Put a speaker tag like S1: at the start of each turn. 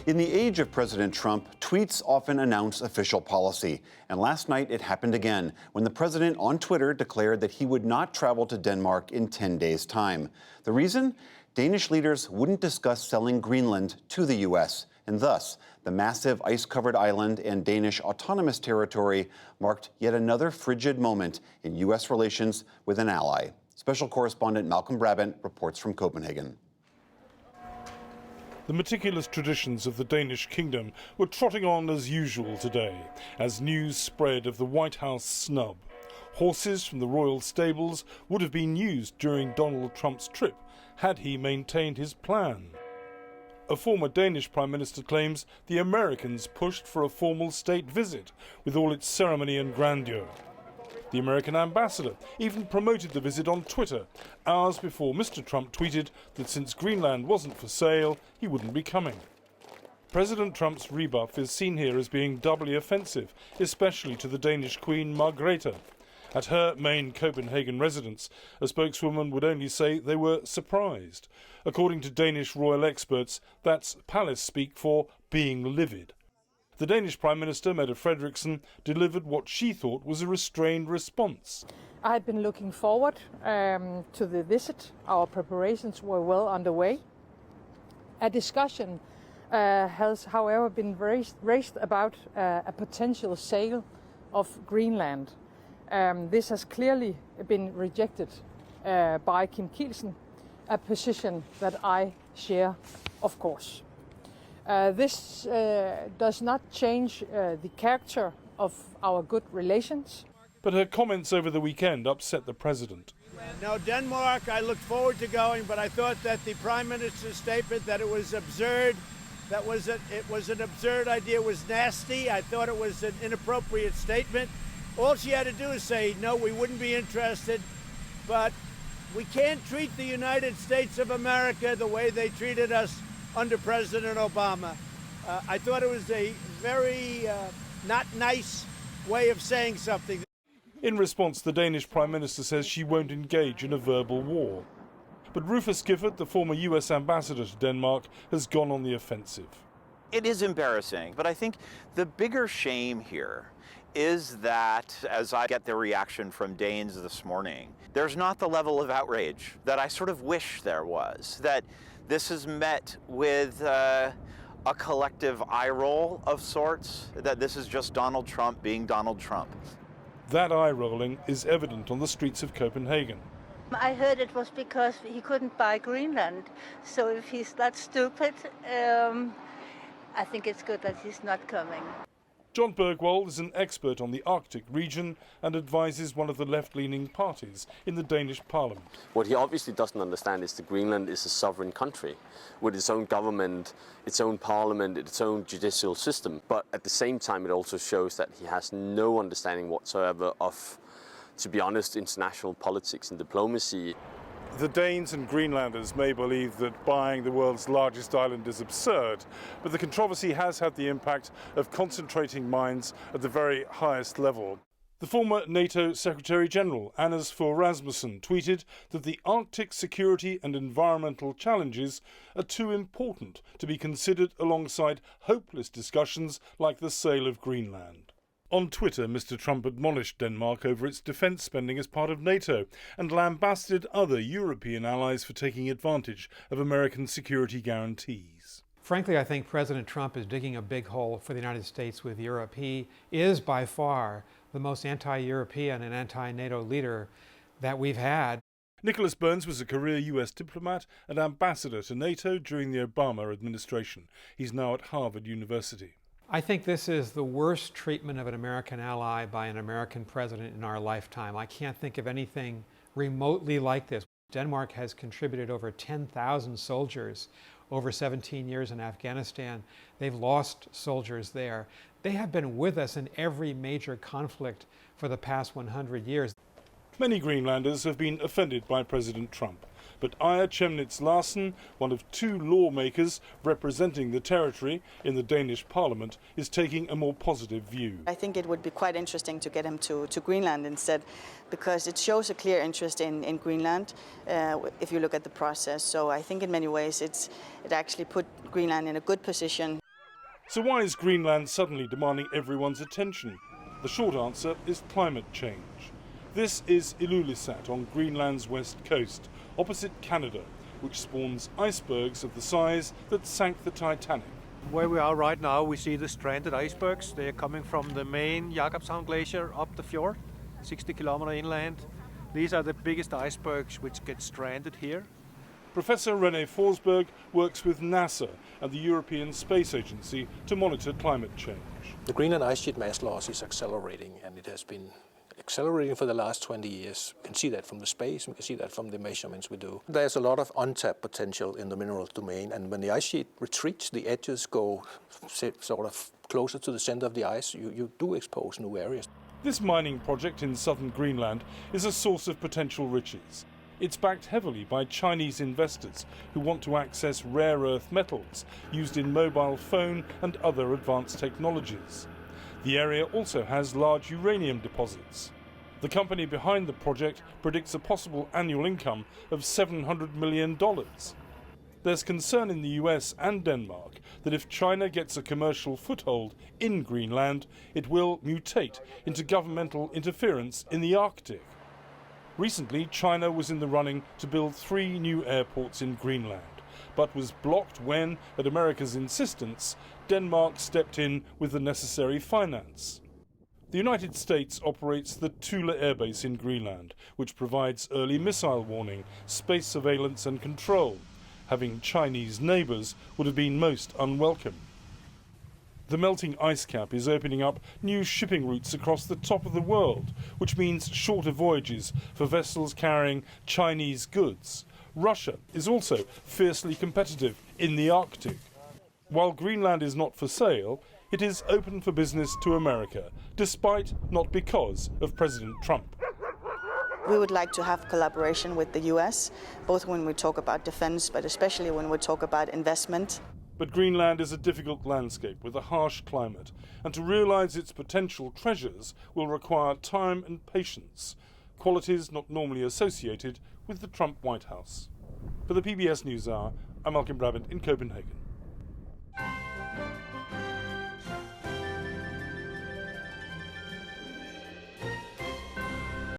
S1: In the age of President Trump, tweets often announce official policy. And last night it happened again when the president on Twitter declared that he would not travel to Denmark in 10 days' time. The reason? Danish leaders wouldn't discuss selling Greenland to the U.S. And thus, the massive ice-covered island and Danish autonomous territory marked yet another frigid moment in U.S. relations with an ally. Special correspondent Malcolm Brabant reports from Copenhagen.
S2: The meticulous traditions of the Danish kingdom were trotting on as usual today, as news spread of the White House snub. Horses from the royal stables would have been used during Donald Trump's trip had he maintained his plan. A former Danish Prime Minister claims the Americans pushed for a formal state visit with all its ceremony and grandeur. The American ambassador even promoted the visit on Twitter, hours before Mr. Trump tweeted that since Greenland wasn't for sale, he wouldn't be coming. President Trump's rebuff is seen here as being doubly offensive, especially to the Danish Queen Margrethe. At her main Copenhagen residence, a spokeswoman would only say they were surprised. According to Danish royal experts, that's palace speak for being livid. The Danish Prime Minister, Mette Frederiksen, delivered what she thought was a restrained response.
S3: I had been looking forward to the visit. Our preparations were well underway. A discussion has, however, been raised about a potential sale of Greenland. This has clearly been rejected by Kim Kielsen, a position that I share, of course. This does not change the character of our good relations.
S2: But her comments over the weekend upset the president.
S4: Now, Denmark, I looked forward to going, but I thought that the Prime Minister's statement that it was absurd, it was an absurd idea, was nasty. I thought it was an inappropriate statement. All she had to do is say, no, we wouldn't be interested, but we can't treat the United States of America the way they treated us under President Obama. I thought it was a very not nice way of saying something.
S2: In response, the Danish Prime Minister says she won't engage in a verbal war. But Rufus Gifford, the former US ambassador to Denmark, has gone on the offensive.
S5: It is embarrassing, but I think the bigger shame here is that, as I get the reaction from Danes this morning, there's not the level of outrage that I sort of wish there was, that this is met with a collective eye roll of sorts, that this is just Donald Trump being Donald Trump.
S2: That eye rolling is evident on the streets of Copenhagen.
S6: I heard it was because he couldn't buy Greenland. So if he's that stupid, I think it's good that he's not coming.
S2: John Bergwald is an expert on the Arctic region and advises one of the left-leaning parties in the Danish parliament.
S7: What he obviously doesn't understand is that Greenland is a sovereign country with its own government, its own parliament, its own judicial system. But at the same time, it also shows that he has no understanding whatsoever of, to be honest, international politics and diplomacy.
S2: The Danes and Greenlanders may believe that buying the world's largest island is absurd, but the controversy has had the impact of concentrating minds at the very highest level. The former NATO Secretary-General, Anders Fogh Rasmussen, tweeted that the Arctic security and environmental challenges are too important to be considered alongside hopeless discussions like the sale of Greenland. On Twitter, Mr. Trump admonished Denmark over its defence spending as part of NATO and lambasted other European allies for taking advantage of American security guarantees.
S8: Frankly, I think President Trump is digging a big hole for the United States with Europe. He is by far the most anti-European and anti-NATO leader that we've had.
S2: Nicholas Burns was a career US diplomat and ambassador to NATO during the Obama administration. He's now at Harvard University.
S8: I think this is the worst treatment of an American ally by an American president in our lifetime. I can't think of anything remotely like this. Denmark has contributed over 10,000 soldiers over 17 years in Afghanistan. They've lost soldiers there. They have been with us in every major conflict for the past 100 years.
S2: Many Greenlanders have been offended by President Trump. But Aya Chemnitz Larsen, one of two lawmakers representing the territory in the Danish parliament, is taking a more positive view.
S9: I think it would be quite interesting to get him to Greenland instead, because it shows a clear interest in Greenland if you look at the process. So I think in many ways it actually put Greenland in a good position.
S2: So why is Greenland suddenly demanding everyone's attention? The short answer is climate change. This is Ilulissat on Greenland's west coast, opposite Canada, which spawns icebergs of the size that sank the Titanic.
S10: Where we are right now, we see the stranded icebergs. They are coming from the main Jakobshavn Glacier up the fjord, 60 kilometer inland. These are the biggest icebergs which get stranded here.
S2: Professor René Forsberg works with NASA and the European Space Agency to monitor climate change.
S11: The Greenland ice sheet mass loss is accelerating, and it has been accelerating for the last 20 years. We can see that from the space, we can see that from the measurements we do. There's a lot of untapped potential in the mineral domain, and when the ice sheet retreats, the edges go sort of closer to the center of the ice, you do expose new areas.
S2: This mining project in southern Greenland is a source of potential riches. It's backed heavily by Chinese investors who want to access rare earth metals used in mobile phone and other advanced technologies. The area also has large uranium deposits. The company behind the project predicts a possible annual income of $700 million. There's concern in the US and Denmark that if China gets a commercial foothold in Greenland, it will mutate into governmental interference in the Arctic. Recently, China was in the running to build 3 new airports in Greenland, but was blocked when, at America's insistence, Denmark stepped in with the necessary finance. The United States operates the Thule Air Base in Greenland, which provides early missile warning, space surveillance and control. Having Chinese neighbours would have been most unwelcome. The melting ice cap is opening up new shipping routes across the top of the world, which means shorter voyages for vessels carrying Chinese goods. Russia is also fiercely competitive in the Arctic. While Greenland is not for sale, it is open for business to America, despite, not because, of President Trump.
S9: We would like to have collaboration with the US, both when we talk about defense, but especially when we talk about investment.
S2: But Greenland is a difficult landscape with a harsh climate, and to realize its potential treasures will require time and patience, qualities not normally associated with the Trump White House. For the PBS NewsHour, I'm Malcolm Brabant in Copenhagen.